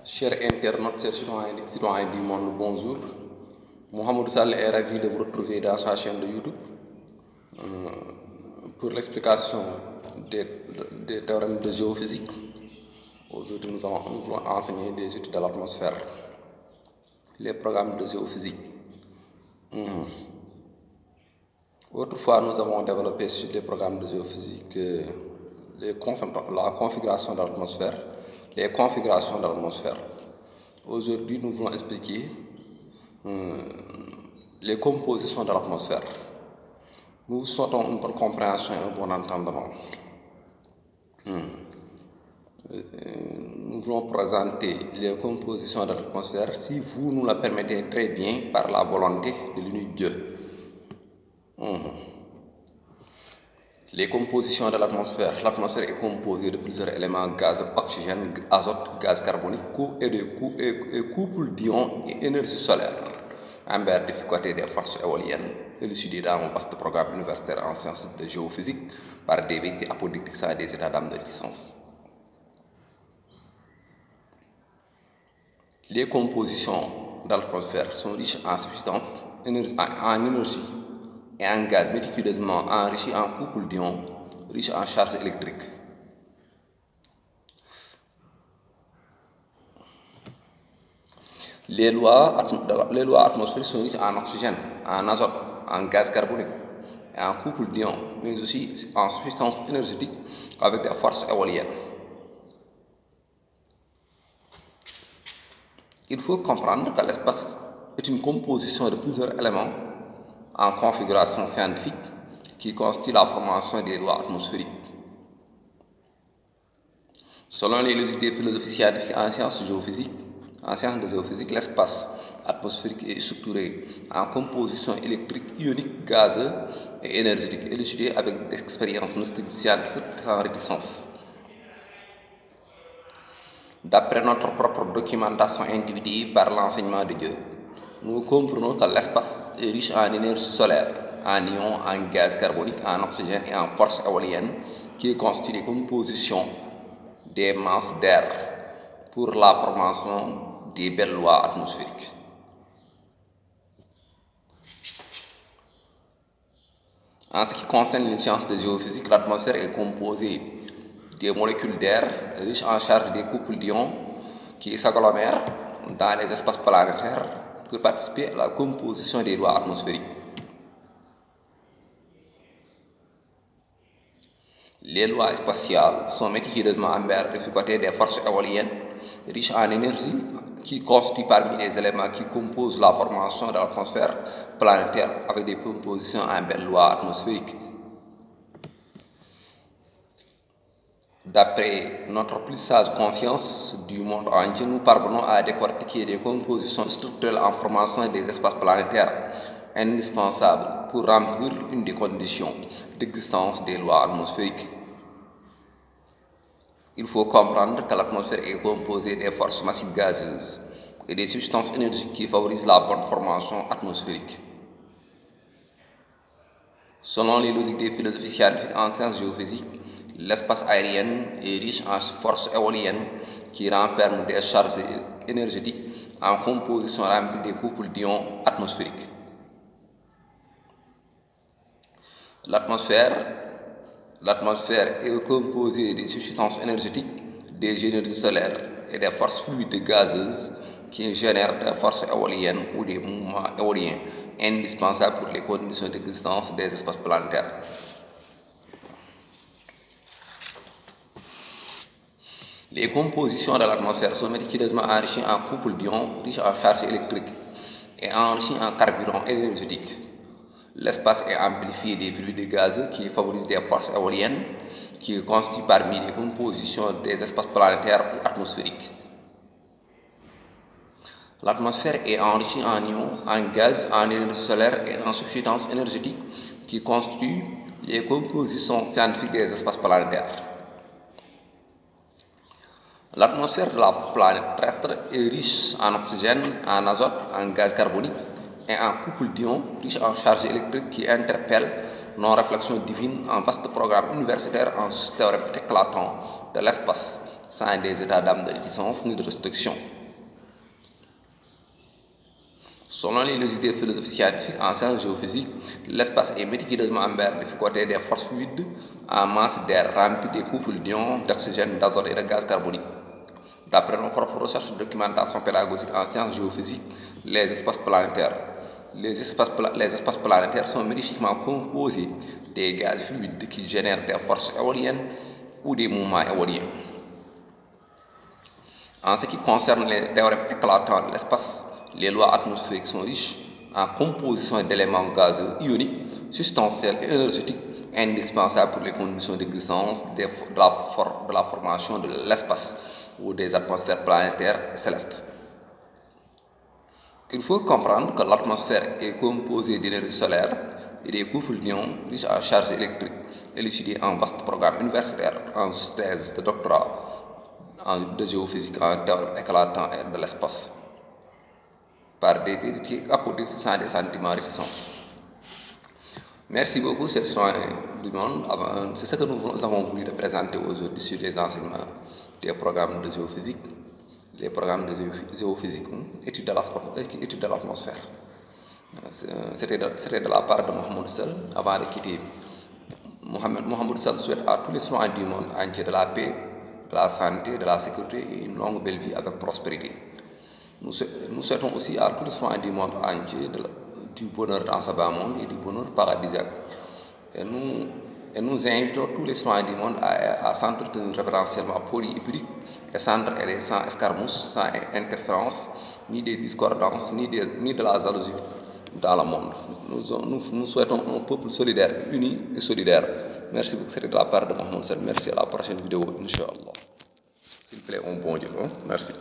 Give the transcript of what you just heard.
Chers internautes, chers citoyens du monde, bonjour. Mohamed Sall est ravi de vous retrouver dans sa chaîne de YouTube pour l'explication des théorèmes de géophysique. Aujourd'hui, nous allons enseigner des études de l'atmosphère, les programmes de géophysique. Autrefois, nous avons développé sur les programmes de géophysique la configuration de l'atmosphère, les configurations de l'atmosphère. Aujourd'hui, nous voulons expliquer les compositions de l'atmosphère. Nous souhaitons une bonne compréhension et un bon entendement. Nous voulons présenter les compositions de l'atmosphère si vous nous la permettez très bien par la volonté de l'unique Dieu. Les compositions de l'atmosphère. L'atmosphère est composée de plusieurs éléments gaz, oxygène, azote, gaz carbonique, et couple d'ions et énergie solaire. Amber difficulté des forces éoliennes, élucidé dans mon vaste programme universitaire en sciences de géophysique par des vérités apodictiques sans des états d'âme de licence. Les compositions de l'atmosphère sont riches en substances, en énergie et en gaz méticuleusement enrichi en couple d'ions, riches en charge électrique. Les lois atmosphériques sont riches en oxygène, en azote, en gaz carbonique et en couple d'ions, mais aussi en substances énergétiques avec des forces éoliennes. Il faut comprendre que l'espace est une composition de plusieurs éléments en configuration scientifique qui constitue la formation des lois atmosphériques. Selon les logiques des philosophies scientifiques en sciences de géophysique, l'espace atmosphérique est structuré en composition électrique, ionique, gazeuse et énergétique, élucidée avec des expériences mystiques scientifiques sans réticence. D'après notre propre documentation individuelle par l'enseignement de Dieu, nous comprenons que l'espace est riche en énergie solaire, en ions, en gaz carbonique, en oxygène et en force éolienne qui constituent les compositions des masses d'air pour la formation des belles lois atmosphériques. En ce qui concerne les sciences de géophysique, l'atmosphère est composée des molécules d'air riches en charge des couples d'ions qui s'agglomèrent dans les espaces planétaires pour participer à la composition des lois atmosphériques. Les lois spatiales sont méticuleusement amères du côté des forces éoliennes riches en énergie qui constituent parmi les éléments qui composent la formation de l'atmosphère planétaire avec des compositions en belles lois atmosphériques. D'après notre plus sage conscience du monde entier, nous parvenons à décortiquer des compositions structurelles en formation des espaces planétaires indispensables pour remplir une des conditions d'existence des lois atmosphériques. Il faut comprendre que l'atmosphère est composée des forces massives gazeuses et des substances énergiques qui favorisent la bonne formation atmosphérique. Selon les logiques des philosophies scientifiques en sciences géophysiques, l'espace aérien est riche en forces éoliennes qui renferment des charges énergétiques en composition remplie des couples d'ions atmosphériques. L'atmosphère est composée des substances énergétiques, des énergies solaires et des forces fluides gazeuses qui génèrent des forces éoliennes ou des mouvements éoliens indispensables pour les conditions d'existence des espaces planétaires. Les compositions de l'atmosphère sont méticuleusement enrichies en couples d'ions riches en charge électrique et enrichies en carburant énergétique. L'espace est amplifié des fluides gazeux qui favorisent des forces éoliennes qui constituent parmi les compositions des espaces planétaires ou atmosphériques. L'atmosphère est enrichie en ions, en gaz, en énergie solaire et en substances énergétiques qui constituent les compositions scientifiques des espaces planétaires. L'atmosphère de la planète terrestre est riche en oxygène, en azote, en gaz carbonique et en couple d'ions riches en charge électrique qui interpellent nos réflexions divines en vaste programme universitaire en théorème éclatant de l'espace sans des états d'âme de réticence ni de restriction. Selon les logiques des philosophes scientifiques en sciences géophysiques, l'espace est méticuleusement embarqué du côté des forces fluides en masse d'air rempli des couples d'ions, d'oxygène, d'azote et de gaz carbonique. D'après nos propres recherches de documentation pédagogique en sciences géophysiques, les espaces planétaires sont magnifiquement composés des gaz fluides qui génèrent des forces éoliennes ou des mouvements éoliens. En ce qui concerne les théorèmes éclatants de l'espace, les lois atmosphériques sont riches en composition d'éléments gazeux ioniques, substantiels et énergétiques indispensables pour les conditions d'existence de la formation de l'espace ou des atmosphères planétaires et célestes. Il faut comprendre que l'atmosphère est composée d'énergie solaire et des couples d'ions riches en charges électriques, élucidés en vaste programme universitaire en thèse de doctorat de géophysique en théorie éclatant de l'espace, par des héritiers apodictes sans des sentiments réticents. Merci beaucoup, chers citoyens du monde. C'est ce que nous avons voulu te présenter aujourd'hui sur les enseignements des programmes de géophysique, les programmes de géophysique, études de l'atmosphère. C'était de la part de Mohamed Sall. Avant de quitter, Mohamed Sall souhaite à tous les citoyens du monde entier de la paix, de la santé, de la sécurité et une longue belle vie avec prospérité. Nous souhaitons aussi à tous les citoyens du monde entier du bonheur dans ce bas monde et du bonheur paradisiaque. Et nous invitons tous les citoyens du monde à s'entretenir révérentiellement poli et pudique et sans escarmouches, sans interférence, ni des discordances, ni de la jalousie dans le monde. Nous souhaitons un peuple solidaire, uni et solidaire. Merci beaucoup, c'était de la part de Mohamed Sall. Merci, à la prochaine vidéo, Inch'Allah. S'il vous plaît, un bon Dieu. Merci.